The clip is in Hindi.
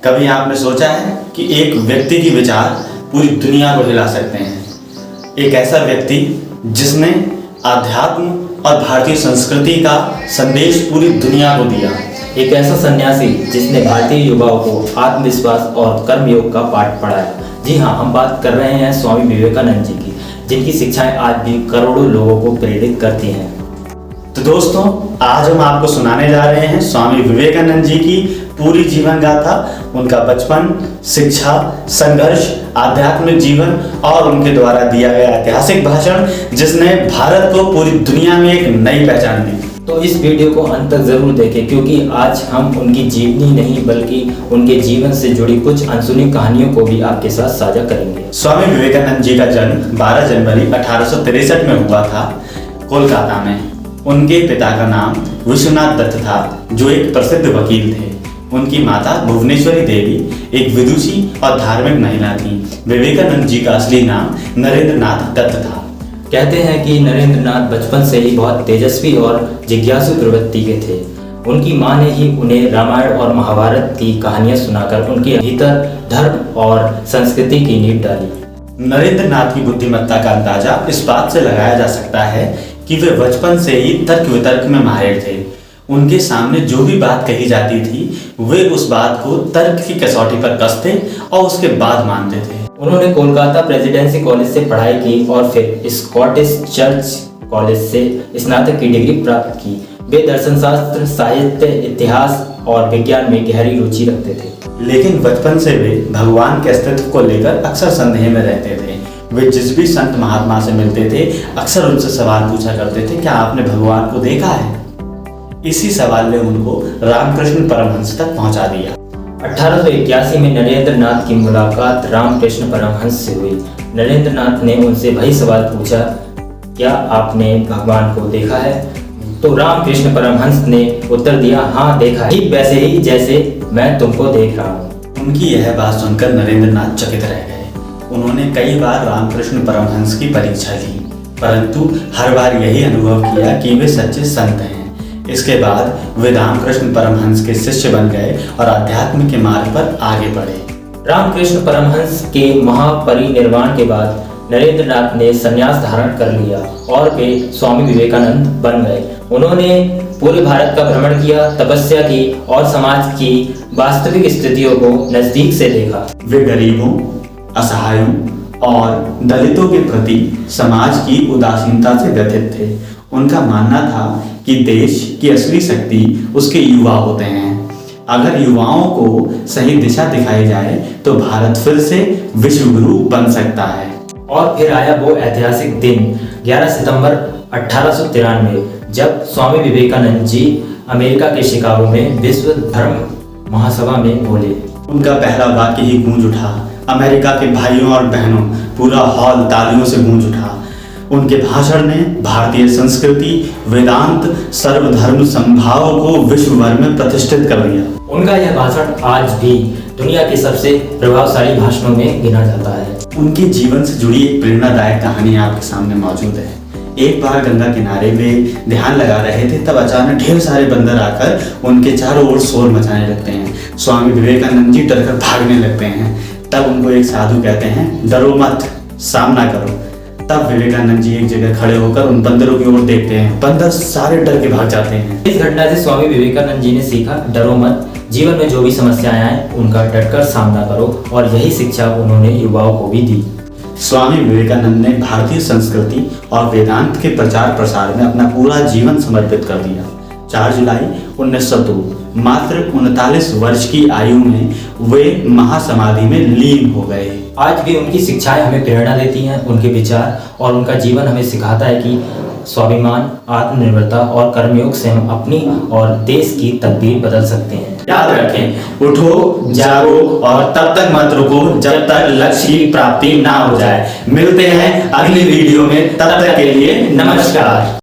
कभी आपने सोचा है कि एक व्यक्ति के विचार पूरी दुनिया को हिला सकते हैं? एक ऐसा व्यक्ति जिसने आध्यात्म और भारतीय संस्कृति का संदेश पूरी दुनिया को दिया। एक ऐसा सन्यासी जिसने भारतीय युवाओं को आत्मविश्वास और कर्मयोग का पाठ पढ़ाया। जी हाँ, हम बात कर रहे हैं स्वामी विवेकानंद जी की, जिनकी शिक्षाएं आज भी करोड़ों लोगों को प्रेरित करती हैं। तो दोस्तों, आज हम आपको सुनाने जा रहे हैं स्वामी विवेकानंद जी की पूरी जीवन गाथा, उनका बचपन, शिक्षा, संघर्ष, आध्यात्मिक जीवन और उनके द्वारा दिया गया ऐतिहासिक भाषण, जिसने भारत को पूरी दुनिया में एक नई पहचान दी। तो इस वीडियो को अंत तक जरूर देखें, क्योंकि आज हम उनकी जीवनी नहीं बल्कि उनके जीवन से जुड़ी कुछ अनसुनी कहानियों को भी आपके साथ साझा करेंगे। स्वामी विवेकानंद जी का जन्म 12 जनवरी 1863 में हुआ था, कोलकाता में। उनके पिता का नाम विश्वनाथ दत्त था, जो एक प्रसिद्ध वकील थे। उनकी माता भुवनेश्वरी देवी एक विदुषी और धार्मिक महिला थी। विवेकानंद जी का असली नाम नरेंद्र नाथ दत्त था। कहते हैं कि नरेंद्र नाथ बचपन से ही बहुत तेजस्वी और जिज्ञासु प्रवृत्ति के थे। उनकी मां ने ही उन्हें रामायण और महाभारत की कहानियां सुनाकर उनके भीतर धर्म और संस्कृति की नींव डाली। नरेंद्र नाथ की बुद्धिमत्ता का अंदाजा इस बात से लगाया जा सकता है कि वे बचपन से ही तर्क वितर्क में माहिर थे। उनके सामने जो भी बात कही जाती थी, वे उस बात को तर्क की कसौटी पर कसते और उसके बाद मानते थे। उन्होंने कोलकाता प्रेसिडेंसी कॉलेज से पढ़ाई की और फिर स्कॉटिश चर्च कॉलेज से स्नातक की डिग्री प्राप्त की। वे दर्शन शास्त्र, साहित्य, इतिहास और विज्ञान में गहरी रुचि रखते थे। लेकिन बचपन से वे भगवान के अस्तित्व को लेकर अक्सर संदेह में रहते थे। वे जिस भी संत महात्मा से मिलते थे, अक्सर उनसे सवाल पूछा करते थे, क्या आपने भगवान को देखा है? इसी सवाल ने उनको रामकृष्ण परमहंस तक पहुंचा दिया। 1881 में नरेंद्र नाथ की मुलाकात रामकृष्ण परमहंस से हुई। नरेंद्र नाथ ने उनसे वही सवाल पूछा, क्या आपने भगवान को देखा है? तो रामकृष्ण परमहंस ने उत्तर दिया, हाँ देखा है, ठीक वैसे ही जैसे मैं तुमको देख रहा हूँ। उनकी यह बात सुनकर नरेंद्र नाथ चकित रह गए। उन्होंने कई बार रामकृष्ण परमहंस की परीक्षा ली, परंतु हर बार यही अनुभव किया कि वे सच्चे संत हैं। इसके बाद वे रामकृष्ण परमहंस के शिष्य बन गए और अध्यात्म के मार्ग पर आगे बढ़े। रामकृष्ण परमहंस के महापरिनिर्वाण के बाद नरेंद्र नाथ ने संन्यास धारण कर लिया और वे स्वामी विवेकानंद बन गए। उन्होंने पूरे भारत का भ्रमण किया, तपस्या की और समाज की वास्तविक स्थितियों को नजदीक से देखा। वे गरीबों, असहायों और दलितों के प्रति समाज की उदासीनता से व्यथित थे। उनका मानना था कि देश की असली शक्ति उसके युवा होते हैं। अगर युवाओं को सही दिशा दिखाई जाए तो भारत फिर से विश्व गुरु बन सकता है। और फिर आया वो ऐतिहासिक दिन 11 सितंबर 1893, जब स्वामी विवेकानंद जी अमेरिका के शिकागो में विश्व धर्म महासभा में बोले। उनका पहला वाक्य ही गूंज उठा। अमेरिका के भाइयों और बहनों, पूरा हॉल तालियों से गूंज उठा। उनके भाषण ने भारतीय संस्कृति, वेदांत, सर्वधर्म समभाव को विश्व भर में प्रतिष्ठित कर दिया। उनका यह भाषण आज भी दुनिया के सबसे प्रभावशाली भाषणों में गिना जाता है। उनके जीवन से जुड़ी एक प्रेरणादायक कहानी आपके सामने मौजूद है। एक बार गंगा किनारे वे ध्यान लगा रहे थे, तब अचानक ढेर सारे बंदर आकर उनके चारों ओर शोर मचाने लगते हैं। स्वामी विवेकानंद जी डरकर भागने लगते हैं। तब उनको एक साधु कहते हैं, डरो मत, सामना करो। तब विवेकानंद जी एक जगह खड़े होकर उन बंदरों की ओर देखते हैं। बंदर सारे डर के भाग जाते हैं। इस घटना से स्वामी विवेकानंद जी ने सीखा, डरो मत, जीवन में जो भी समस्याएं आए उनका डटकर सामना करो। और यही शिक्षा उन्होंने युवाओं को भी दी। स्वामी विवेकानंद ने भारतीय संस्कृति और वेदांत के प्रचार प्रसार में अपना पूरा जीवन समर्पित कर दिया। 4 जुलाई 1902, मात्र 39 वर्ष की आयु में वे महासमाधि में लीन हो गए। आज भी उनकी शिक्षाएं हमें प्रेरणा देती हैं। उनके विचार और उनका जीवन हमें सिखाता है कि स्वाभिमान, आत्मनिर्भरता और कर्मयोग से हम अपनी और देश की तकदीर बदल सकते हैं। याद रखें, उठो, जागो और तब तक मत रुको जब तक लक्ष्य की प्राप्ति ना हो जाए। मिलते हैं अगली वीडियो में, तब तक के लिए नमस्कार।